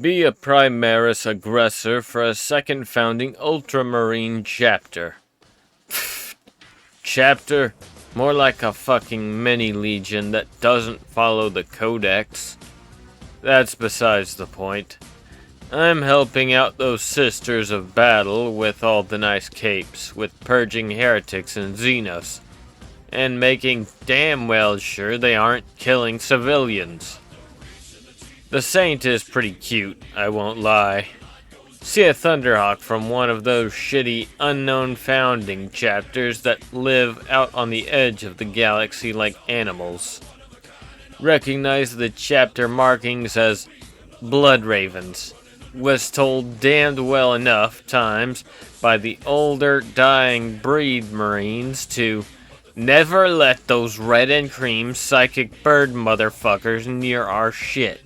Be a Primaris aggressor for a second founding Ultramarine chapter. Chapter? More like a fucking mini-legion that doesn't follow the Codex. That's besides the point. I'm helping out those Sisters of Battle with all the nice capes, with purging heretics and Xenos, and making damn well sure they aren't killing civilians. The Saint is pretty cute, I won't lie. See a Thunderhawk from one of those shitty unknown founding chapters that live out on the edge of the galaxy like animals. Recognize the chapter markings as Blood Ravens. Was told damned well enough times by the older dying breed Marines to never let those red and cream psychic bird motherfuckers near our shit.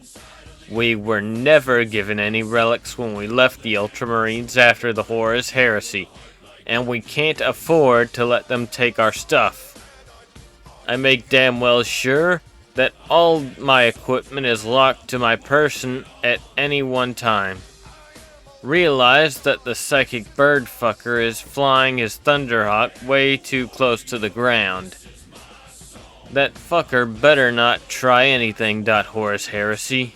We were never given any relics when we left the Ultramarines after the Horus Heresy, and we can't afford to let them take our stuff. I make damn well sure that all my equipment is locked to my person at any one time. Realize that the psychic bird fucker is flying his Thunderhawk way too close to the ground. That fucker better not try anything. Horus Heresy.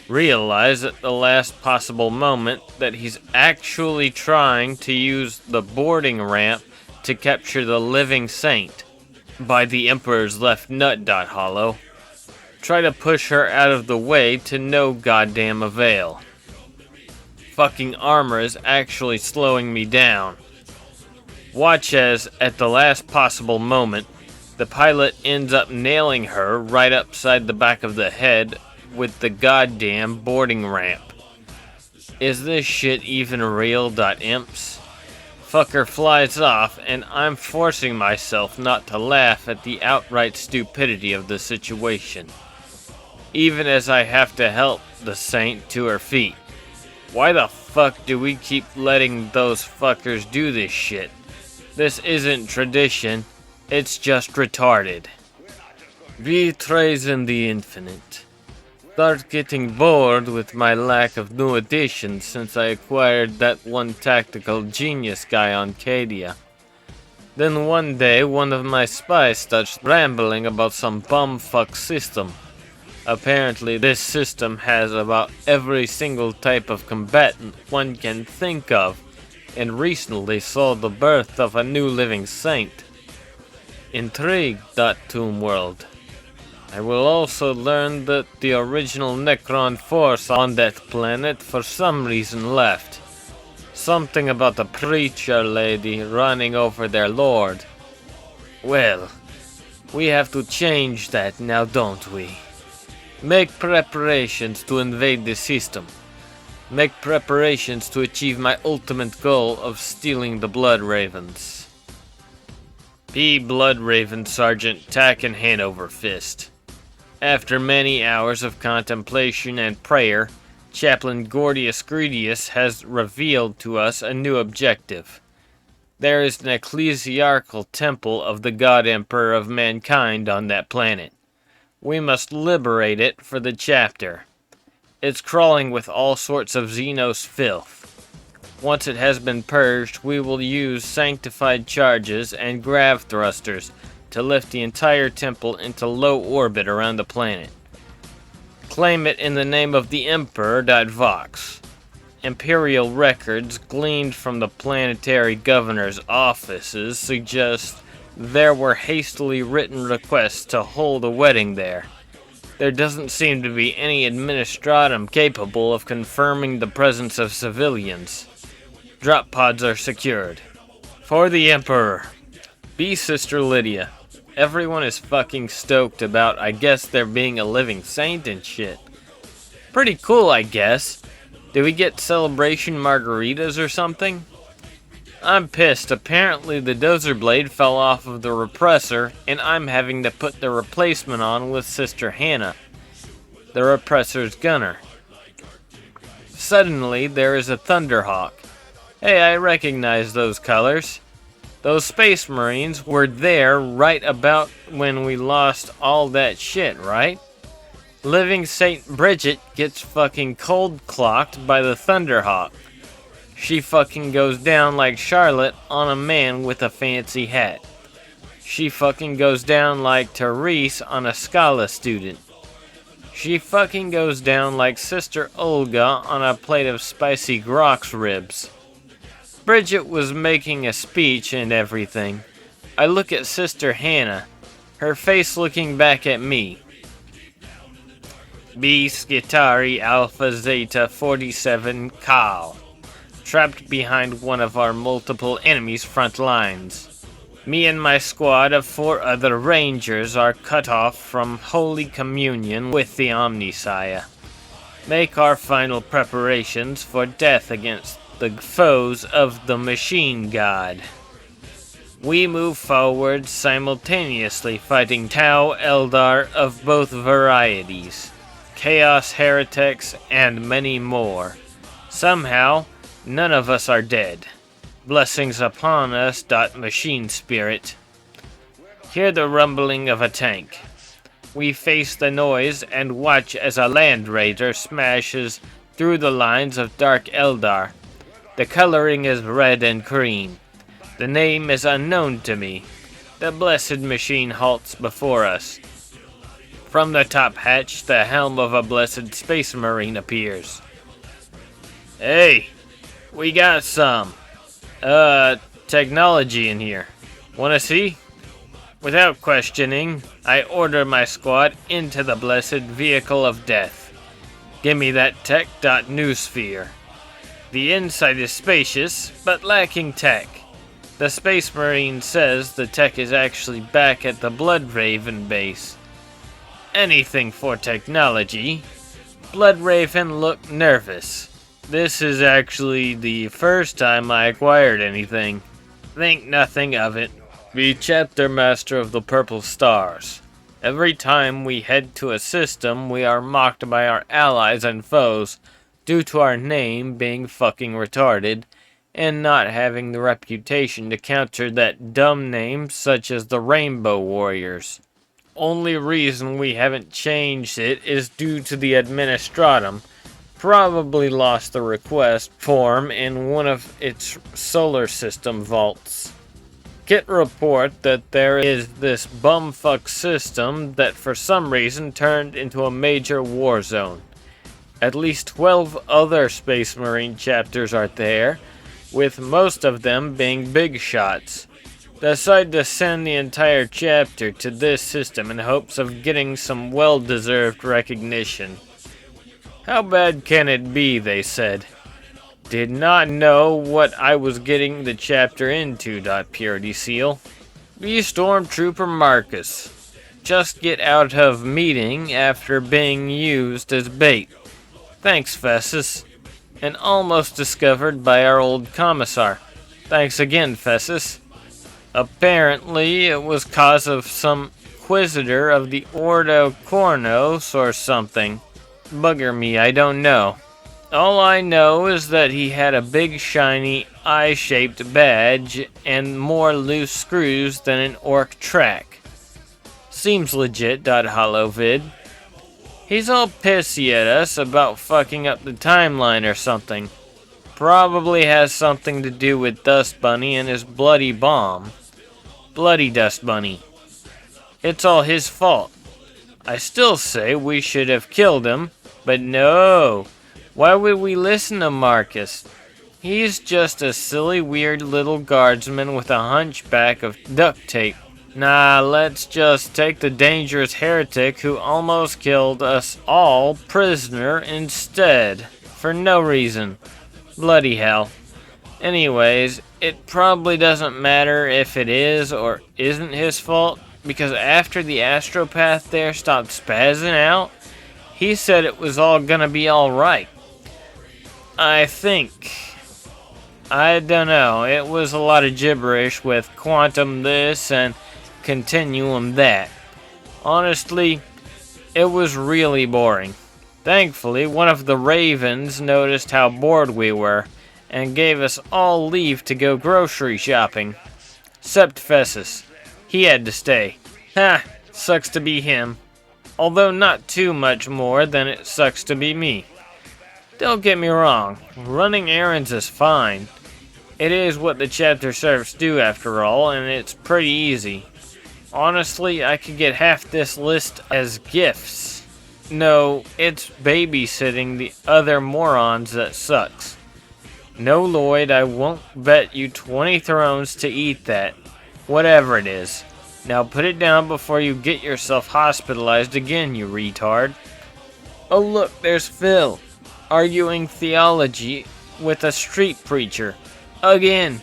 Realize at the last possible moment that he's actually trying to use the boarding ramp to capture the living saint by the Emperor's left nut. Hollow. Try to push her out of the way to no goddamn avail. Fucking armor is actually slowing me down. Watch as, at the last possible moment, the pilot ends up nailing her right upside the back of the head with the goddamn boarding ramp. Is this shit even real? Imps? Fucker flies off, and I'm forcing myself not to laugh at the outright stupidity of the situation. Even as I have to help the saint to her feet. Why the fuck do we keep letting those fuckers do this shit? This isn't tradition, it's just retarded. We trace in the infinite. Start getting bored with my lack of new additions since I acquired that one tactical genius guy on Cadia. Then one day one of my spies starts rambling about some bumfuck system. Apparently this system has about every single type of combatant one can think of, and recently saw the birth of a new living saint. Intrigued. Tomb World. I will also learn that the original Necron force on that planet for some reason left. Something about a preacher lady running over their lord. Well, we have to change that now, don't we? Make preparations to invade the system. Make preparations to achieve my ultimate goal of stealing the Blood Ravens. P. Blood Raven Sergeant Tacken Hanover Fist. After many hours of contemplation and prayer, Chaplain Gordius Gredius has revealed to us a new objective. There is an ecclesiarchal temple of the God Emperor of mankind on that planet. We must liberate it for the chapter. It's crawling with all sorts of Xenos filth. Once it has been purged, we will use sanctified charges and grav thrusters to lift the entire temple into low orbit around the planet. Claim it in the name of the Emperor. Vox. Imperial records gleaned from the planetary governor's offices suggest there were hastily written requests to hold a wedding there. There doesn't seem to be any administratum capable of confirming the presence of civilians. Drop pods are secured. For the Emperor. Be Sister Lydia. Everyone is fucking stoked about, I guess, there being a living saint and shit. Pretty cool, I guess. Did we get celebration margaritas or something? I'm pissed. Apparently the dozer blade fell off of the repressor, and I'm having to put the replacement on with Sister Hannah, the repressor's gunner. Suddenly, there is a Thunderhawk. Hey, I recognize those colors. Those Space Marines were there right about when we lost all that shit, right? Living Saint Bridget gets fucking cold clocked by the Thunderhawk. She fucking goes down like Charlotte on a man with a fancy hat. She fucking goes down like Therese on a Scala student. She fucking goes down like Sister Olga on a plate of spicy grox ribs. Bridget was making a speech and everything. I look at Sister Hannah, her face looking back at me. B Skitari Alpha Zeta 47 Kal, trapped behind one of our multiple enemies' front lines. Me and my squad of 4 other Rangers are cut off from Holy Communion with the Omnissiah. Make our final preparations for death against the foes of the Machine God. We move forward simultaneously fighting Tau Eldar of both varieties, Chaos Heretics, and many more. Somehow, none of us are dead. Blessings upon us. Machine Spirit. Hear the rumbling of a tank. We face the noise and watch as a Land Raider smashes through the lines of Dark Eldar. The coloring is red and cream. The name is unknown to me. The blessed machine halts before us. From the top hatch, the helm of a blessed space marine appears. Hey, we got some, technology in here. Wanna see? Without questioning, I order my squad into the blessed vehicle of death. Give me that tech. Noosphere. The inside is spacious, but lacking tech. The Space Marine says the tech is actually back at the Bloodraven base. Anything for technology. Bloodraven looked nervous. This is actually the first time I acquired anything. Think nothing of it. Be Chapter Master of the Purple Stars. Every time we head to a system, we are mocked by our allies and foes due to our name being fucking retarded and not having the reputation to counter that dumb name such as the Rainbow Warriors. Only reason we haven't changed it is due to the Administratum probably lost the request form in one of its solar system vaults. Get report that there is this bumfuck system that for some reason turned into a major war zone. At least 12 other Space Marine chapters are there, with most of them being big shots. Decide to send the entire chapter to this system in hopes of getting some well-deserved recognition. How bad can it be, they said. Did not know what I was getting the chapter into. Purity Seal. Be Stormtrooper Marcus. Just get out of meeting after being used as bait. Thanks, Fessus. And almost discovered by our old commissar. Thanks again, Fessus. Apparently, it was cause of some Inquisitor of the Ordo Cornos or something. Bugger me, I don't know. All I know is that he had a big shiny eye-shaped badge and more loose screws than an orc track. Seems legit. Holovid. He's all pissy at us about fucking up the timeline or something. Probably has something to do with Dust Bunny and his bloody bomb. Bloody Dust Bunny. It's all his fault. I still say we should have killed him, but no. Why would we listen to Marcus? He's just a silly, weird little guardsman with a hunchback of duct tape. Nah, let's just take the dangerous heretic who almost killed us all prisoner instead. For no reason. Bloody hell. Anyways, it probably doesn't matter if it is or isn't his fault, because after the astropath there stopped spazzing out, he said it was all gonna be alright. I think. I don't know, it was a lot of gibberish with quantum this and continuum that. Honestly, it was really boring. Thankfully, one of the Ravens noticed how bored we were and gave us all leave to go grocery shopping. Except Fessus. He had to stay. Ha! Sucks to be him. Although not too much more than it sucks to be me. Don't get me wrong, running errands is fine. It is what the chapter serfs do after all, and it's pretty easy. Honestly, I could get half this list as gifts. No, it's babysitting the other morons that sucks. No, Lloyd, I won't bet you 20 thrones to eat that. Whatever it is. Now put it down before you get yourself hospitalized again, you retard. Oh look, there's Phil, arguing theology with a street preacher. Again.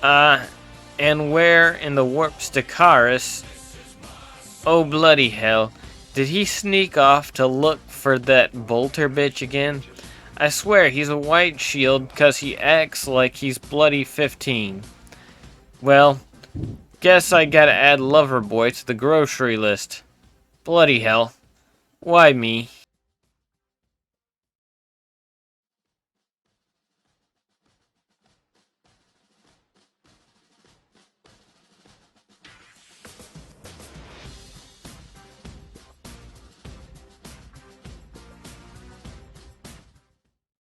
And where in the warp Stakaris? Oh bloody hell. Did he sneak off to look for that bolter bitch again? I swear he's a white shield 'cause he acts like he's bloody 15. Well, guess I gotta add Loverboy to the grocery list. Bloody hell. Why me?